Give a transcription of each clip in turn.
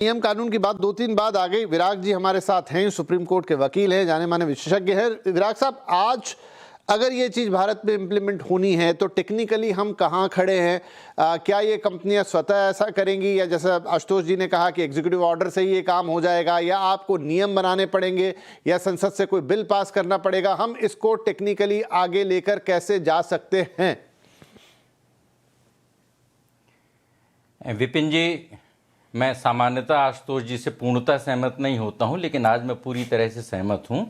नियम कानून की बात 2-3 बात आ गई। विराग जी हमारे साथ हैं, सुप्रीम कोर्ट के वकील हैं, जाने माने विशेषज्ञ हैं। विराग साहब, आज अगर ये चीज भारत में इंप्लीमेंट होनी है तो टेक्निकली हम कहाँ खड़े हैं? क्या ये कंपनियां स्वतः ऐसा करेंगी, या जैसा आशुतोष जी ने कहा कि एग्जीक्यूटिव ऑर्डर से ही ये काम हो जाएगा, या आपको नियम बनाने पड़ेंगे, या संसद से कोई बिल पास करना पड़ेगा? हम इसको टेक्निकली आगे लेकर कैसे जा सकते हैं? विपिन जी, मैं सामान्यतः आशुतोष जी से पूर्णतः सहमत नहीं होता हूं, लेकिन आज मैं पूरी तरह से सहमत हूं।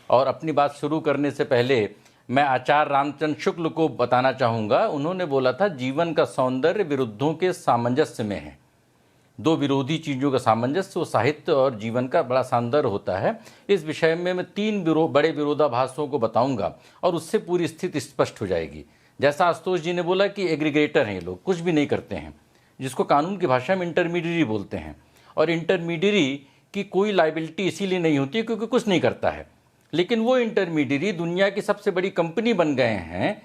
और अपनी बात शुरू करने से पहले मैं आचार्य रामचंद्र शुक्ल को बताना चाहूँगा। उन्होंने बोला था, जीवन का सौंदर्य विरुद्धों के सामंजस्य में है। दो विरोधी चीज़ों का सामंजस्य वो साहित्य और जीवन का बड़ा सौंदर्य होता है। इस विषय में मैं 3 बड़े विरोधाभासों को बताऊँगा और उससे पूरी स्थिति स्पष्ट हो जाएगी। जैसा आशुतोष जी ने बोला कि एग्रीगेटर हैं ये लोग, कुछ भी नहीं करते हैं, जिसको कानून की भाषा में इंटरमीडियरी बोलते हैं। और इंटरमीडियरी की कोई लायबिलिटी इसीलिए नहीं होती क्योंकि कुछ नहीं करता है, लेकिन वो इंटरमीडियरी दुनिया की सबसे बड़ी कंपनी बन गए हैं।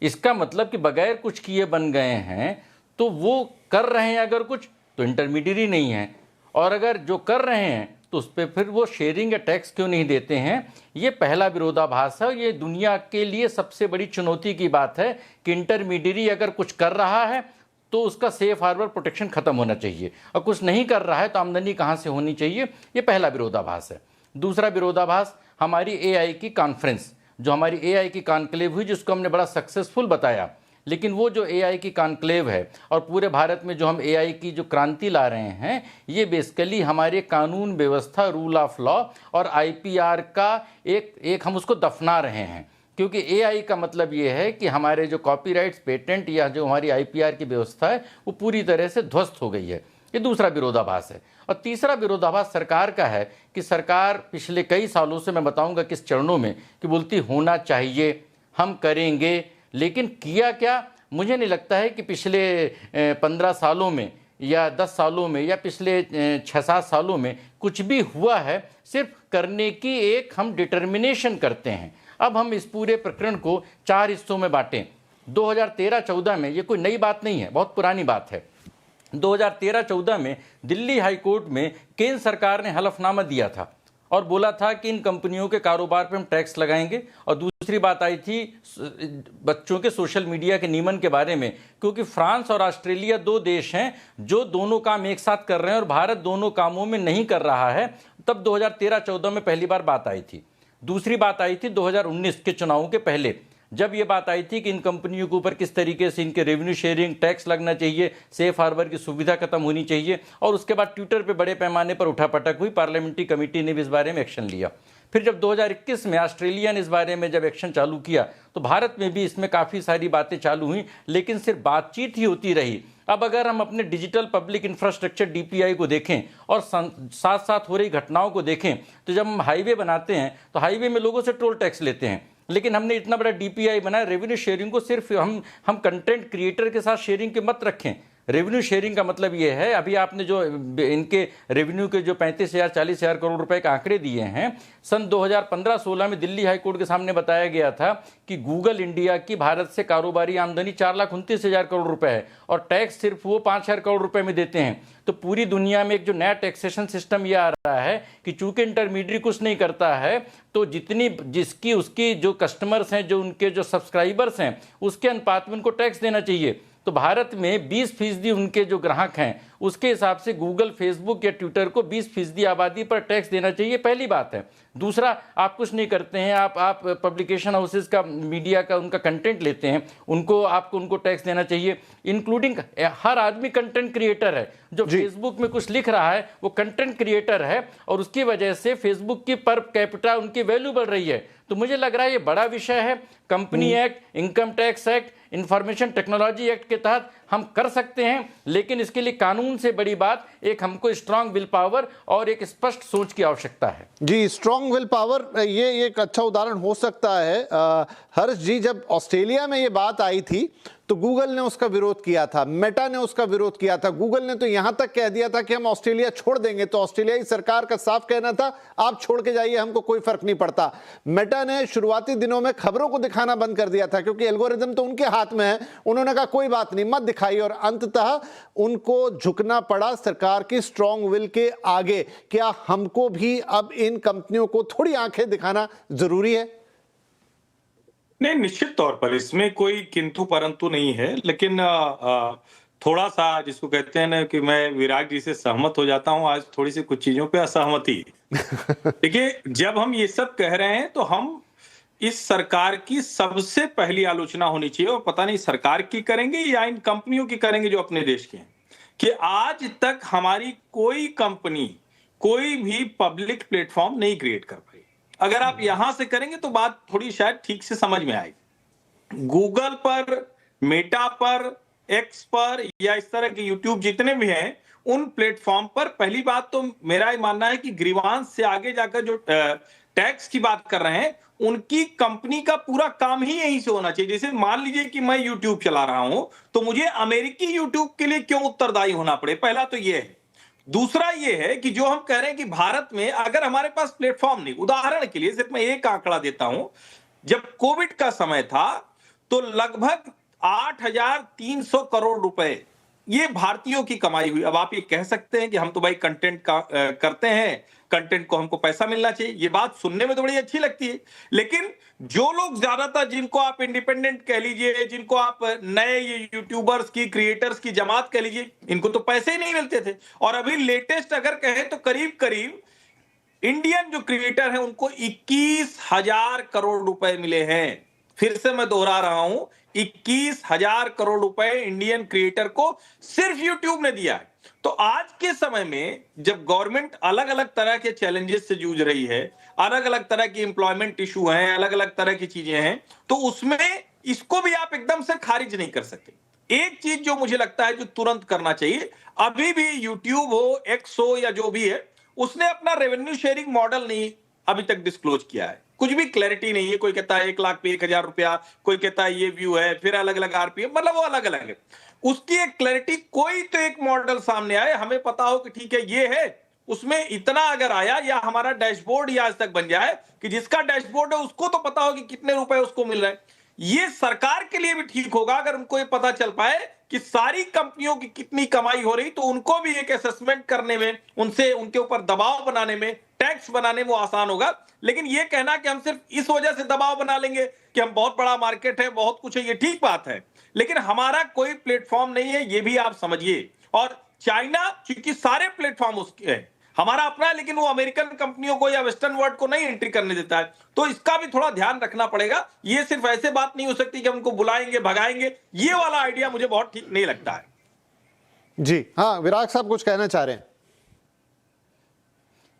इसका मतलब कि बगैर कुछ किए बन गए हैं, तो वो कर रहे हैं अगर कुछ, तो इंटरमीडियरी नहीं है। और अगर जो कर रहे हैं तो उस पर फिर वो शेयरिंग या टैक्स क्यों नहीं देते हैं? ये पहला विरोधाभास है। ये दुनिया के लिए सबसे बड़ी चुनौती की बात है कि इंटरमीडियरी अगर कुछ कर रहा है तो उसका सेफ हार्बर प्रोटेक्शन खत्म होना चाहिए, और कुछ नहीं कर रहा है तो आमदनी कहाँ से होनी चाहिए? ये पहला विरोधाभास है। दूसरा विरोधाभास, हमारी एआई की कॉन्फ्रेंस, जो हमारी एआई की कॉन्क्लेव हुई, जिसको हमने बड़ा सक्सेसफुल बताया, लेकिन वो जो एआई की कॉन्क्लेव है और पूरे भारत में जो हम एआई की जो क्रांति ला रहे हैं, ये बेसिकली हमारे कानून व्यवस्था, रूल ऑफ लॉ और आईपीआर का एक हम उसको दफना रहे हैं। क्योंकि एआई का मतलब ये है कि हमारे जो कॉपीराइट्स, पेटेंट या जो हमारी आईपीआर की व्यवस्था है वो पूरी तरह से ध्वस्त हो गई है। ये दूसरा विरोधाभास है। और तीसरा विरोधाभास सरकार का है कि सरकार पिछले कई सालों से, मैं बताऊंगा किस चरणों में, कि बोलती होना चाहिए, हम करेंगे, लेकिन किया क्या? मुझे नहीं लगता है कि पिछले 15 सालों में या 10 सालों में या पिछले 6-7 सालों में कुछ भी हुआ है। सिर्फ करने की एक हम डिटर्मिनेशन करते हैं। अब हम इस पूरे प्रकरण को 4 हिस्सों में बांटें। 2013-14 में, ये कोई नई बात नहीं है, बहुत पुरानी बात है। 2013-14 में दिल्ली हाई कोर्ट में केंद्र सरकार ने हलफनामा दिया था और बोला था कि इन कंपनियों के कारोबार पे हम टैक्स लगाएंगे। और दूसरी बात आई थी बच्चों के सोशल मीडिया के नियमन के बारे में, क्योंकि फ्रांस और ऑस्ट्रेलिया 2 देश हैं जो दोनों काम एक साथ कर रहे हैं और भारत दोनों कामों में नहीं कर रहा है। तब 2013-14 में पहली बार बात आई थी। दूसरी बात आई थी 2019 के चुनावों के पहले, जब ये बात आई थी कि इन कंपनियों के ऊपर किस तरीके से इनके रेवेन्यू शेयरिंग टैक्स लगना चाहिए, सेफ हार्बर की सुविधा खत्म होनी चाहिए। और उसके बाद ट्विटर पे बड़े पैमाने पर उठापटक हुई, पार्लियामेंट्री कमेटी ने भी इस बारे में एक्शन लिया। फिर जब 2021 में ऑस्ट्रेलिया ने इस बारे में जब एक्शन चालू किया, तो भारत में भी इसमें काफ़ी सारी बातें चालू हुई, लेकिन सिर्फ बातचीत ही होती रही। अब अगर हम अपने डिजिटल पब्लिक इंफ्रास्ट्रक्चर डीपीआई को देखें और साथ साथ हो रही घटनाओं को देखें, तो जब हम हाईवे बनाते हैं तो हाईवे में लोगों से टोल टैक्स लेते हैं, लेकिन हमने इतना बड़ा डीपीआई बनाया, रेवेन्यू शेयरिंग को सिर्फ हम कंटेंट क्रिएटर के साथ शेयरिंग के मत रखें। रेवेन्यू शेयरिंग का मतलब ये है, अभी आपने जो इनके रेवेन्यू के जो 35,000-40,000 करोड़ रुपए के आंकड़े दिए हैं, सन 2015-16 में दिल्ली हाई कोर्ट के सामने बताया गया था कि गूगल इंडिया की भारत से कारोबारी आमदनी 4,29,000 करोड़ रुपए है और टैक्स सिर्फ वो 5,000 करोड़ रुपए में देते हैं। तो पूरी दुनिया में एक जो नया टैक्सेशन सिस्टम ये आ रहा है कि चूंकि इंटरमीडियरी कुछ नहीं करता है, तो जिसकी उसकी जो कस्टमर्स हैं, जो उनके जो सब्सक्राइबर्स हैं, उसके अनुपात में उनको टैक्स देना चाहिए। तो भारत में 20% उनके जो ग्राहक हैं, उसके हिसाब से गूगल, फेसबुक या ट्विटर को 20% आबादी पर टैक्स देना चाहिए, पहली बात है। दूसरा, आप कुछ नहीं करते हैं, आप पब्लिकेशन हाउसेस का, मीडिया का, उनका कंटेंट लेते हैं, आपको उनको टैक्स देना चाहिए। इंक्लूडिंग हर आदमी कंटेंट क्रिएटर है। जो फेसबुक में कुछ लिख रहा है वो कंटेंट क्रिएटर है, और उसकी वजह से फेसबुक की पर कैपिटा उनकी वैल्यू बढ़ रही है। तो मुझे लग रहा है ये बड़ा विषय है। Company act, income tax act, information technology act के तहत हम कर सकते हैं, लेकिन इसके लिए कानून से बड़ी बात एक हमको स्ट्रांग विल पावर और एक स्पष्ट सोच की आवश्यकता है। जी, स्ट्रांग विल पावर, ये एक अच्छा उदाहरण हो सकता है। हर्ष जी, जब ऑस्ट्रेलिया में ये बात आई थी तो गूगल ने उसका विरोध किया था, मेटा ने उसका विरोध किया था। गूगल ने तो यहां तक कह दिया था कि हम ऑस्ट्रेलिया छोड़ देंगे, तो ऑस्ट्रेलियाई सरकार का साफ कहना था आप छोड़ के जाइए, हमको कोई फर्क नहीं पड़ता। मेटा ने शुरुआती दिनों में खबरों को दिखाना बंद कर दिया था, क्योंकि एल्गोरिदम तो उनके हाथ में है। उन्होंने कहा कोई बात नहीं, मत दिखाई और अंततः उनको झुकना पड़ा सरकार की स्ट्रॉन्ग विल के आगे। क्या हमको भी अब इन कंपनियों को थोड़ी आंखें दिखाना जरूरी है? नहीं, निश्चित तौर पर इसमें कोई किंतु परंतु नहीं है, लेकिन थोड़ा सा जिसको कहते हैं ना कि मैं विराग जी से सहमत हो जाता हूं, आज थोड़ी सी कुछ चीजों पे असहमति। देखिए, जब हम ये सब कह रहे हैं तो हम इस सरकार की सबसे पहली आलोचना होनी चाहिए, और पता नहीं सरकार की करेंगे या इन कंपनियों की करेंगे जो अपने देश के हैं, कि आज तक हमारी कोई कंपनी कोई भी पब्लिक प्लेटफॉर्म नहीं क्रिएट कर पाई। अगर आप यहां से करेंगे तो बात थोड़ी शायद ठीक से समझ में आएगी। गूगल पर, मेटा पर, एक्स पर या इस तरह के यूट्यूब जितने भी हैं, उन प्लेटफॉर्म पर पहली बात तो मेरा ये मानना है कि ग्रीवांस से आगे जाकर जो टैक्स की बात कर रहे हैं, उनकी कंपनी का पूरा काम ही यहीं से होना चाहिए। जैसे मान लीजिए कि मैं यूट्यूब चला रहा हूं, तो मुझे अमेरिकी यूट्यूब के लिए क्यों उत्तरदायी होना पड़े, पहला तो यह है। दूसरा यह है कि जो हम कह रहे हैं कि भारत में अगर हमारे पास प्लेटफॉर्म नहीं, उदाहरण के लिए सिर्फ मैं एक आंकड़ा देता हूं, जब कोविड का समय था तो लगभग 8,300 करोड़ रुपए ये भारतीयों की कमाई हुई। अब आप ये कह सकते हैं कि हम तो भाई कंटेंट का करते हैं, कंटेंट को हमको पैसा मिलना चाहिए, ये बात सुनने में तो बड़ी अच्छी लगती है, लेकिन जो लोग ज्यादातर, जिनको आप इंडिपेंडेंट कह लीजिए, जिनको आप नए ये यूट्यूबर्स की, क्रिएटर्स की जमात कह लीजिए, इनको तो पैसे ही नहीं मिलते थे। और अभी लेटेस्ट अगर कहें तो करीब करीब इंडियन जो क्रिएटर हैं उनको 21,000 करोड़ रुपए मिले हैं। फिर से मैं दोहरा रहा हूं, 21,000 करोड़ रुपए इंडियन क्रिएटर को सिर्फ यूट्यूब ने दिया है। तो आज के समय में जब गवर्नमेंट अलग अलग तरह के चैलेंजेस से जूझ रही है, अलग अलग तरह की एम्प्लॉयमेंट इशू हैं, अलग अलग तरह की चीजें हैं, तो उसमें इसको भी आप एकदम से खारिज नहीं कर सकते। एक चीज जो मुझे लगता है जो तुरंत करना चाहिए, अभी भी यूट्यूब हो, एक्स हो या जो भी है, उसने अपना रेवेन्यू शेयरिंग मॉडल नहीं अभी तक डिस्क्लोज किया है। कुछ भी क्लैरिटी नहीं है। कोई कहता है 1 लाख पे 1,000 रुपया, कोई कहता है ये व्यू है, फिर अलग अलग आरपीएम, मतलब वो अलग अलग है। उसकी एक क्लैरिटी, कोई तो एक मॉडल सामने आए, हमें पता हो कि ठीक है ये है, उसमें इतना अगर आया, या हमारा डैशबोर्ड ही आज तक बन जाए कि जिसका डैशबोर्ड है उसको तो पता हो कि कितने रुपए उसको मिल रहे हैं। ये सरकार के लिए भी ठीक होगा अगर उनको ये पता चल पाए कि सारी कंपनियों की कितनी कमाई हो रही, तो उनको भी एक असेसमेंट करने में, उनसे उनके ऊपर दबाव बनाने में, टैक्स बनाने में वो आसान होगा। लेकिन ये कहना कि हम सिर्फ इस वजह से दबाव बना लेंगे कि हम बहुत बड़ा मार्केट है, बहुत कुछ है, ये ठीक बात है, लेकिन हमारा कोई प्लेटफॉर्म नहीं है, ये भी आप समझिए। और चाइना, क्योंकि सारे प्लेटफॉर्म उसके हैं, हमारा अपना है, लेकिन वो अमेरिकन कंपनियों को या वेस्टर्न वर्ल्ड को नहीं एंट्री करने देता है। तो इसका भी थोड़ा ध्यान रखना पड़ेगा। ये सिर्फ ऐसे बात नहीं हो सकती कि हमको बुलाएंगे, भगाएंगे, ये वाला आइडिया मुझे बहुत ठीक नहीं लगता है। जी हाँ, विराग साहब कुछ कहना चाह रहे हैं।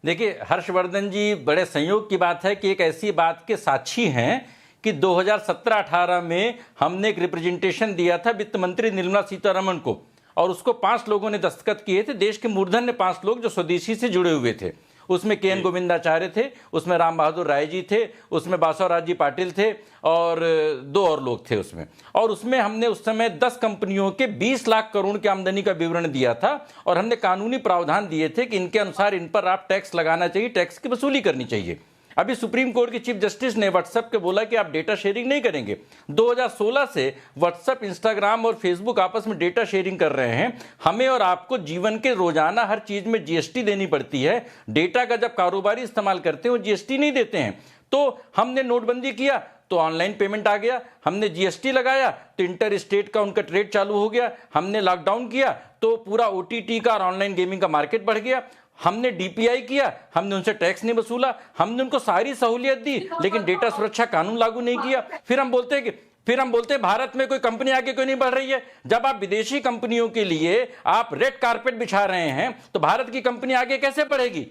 देखिए हर्षवर्धन जी, बड़े संयोग की बात है कि एक ऐसी बात के साक्षी हैं कि 2017-18 में हमने एक रिप्रेजेंटेशन दिया था वित्त मंत्री निर्मला सीतारमण को, और उसको 5 लोगों ने दस्तखत किए थे। देश के मूर्धन्य 5 लोग जो स्वदेशी से जुड़े हुए थे। उसमें के एन गोविंदाचार्य थे, उसमें राम बहादुर राय जी थे, उसमें बासवराज जी पाटिल थे, और 2 और लोग थे उसमें। और उसमें हमने उस समय 10 कंपनियों के 20 लाख करोड़ की आमदनी का विवरण दिया था, और हमने कानूनी प्रावधान दिए थे कि इनके अनुसार इन पर आप टैक्स लगाना चाहिए, टैक्स की वसूली करनी चाहिए। अभी सुप्रीम कोर्ट के चीफ जस्टिस ने व्हाट्सएप के बोला कि आप डेटा शेयरिंग नहीं करेंगे। 2016 से व्हाट्सएप, इंस्टाग्राम और फेसबुक आपस में डेटा शेयरिंग कर रहे हैं। हमें और आपको जीवन के रोजाना हर चीज में जीएसटी देनी पड़ती है। डेटा का जब कारोबारी इस्तेमाल करते हैं वो जीएसटी नहीं देते हैं। तो हमने नोटबंदी किया तो ऑनलाइन पेमेंट आ गया, हमने जीएसटी लगाया तो इंटर स्टेट का उनका ट्रेड चालू हो गया, हमने लॉकडाउन किया तो पूरा ओटीटी का और ऑनलाइन गेमिंग का मार्केट बढ़ गया, हमने डीपीआई किया, हमने उनसे टैक्स नहीं वसूला, हमने उनको सारी सहूलियत दी, लेकिन डेटा सुरक्षा कानून लागू नहीं किया। फिर हम बोलते हैं भारत में कोई कंपनी आगे क्यों नहीं बढ़ रही है। जब आप विदेशी कंपनियों के लिए आप रेड कारपेट बिछा रहे हैं तो भारत की कंपनी आगे कैसे बढ़ेगी।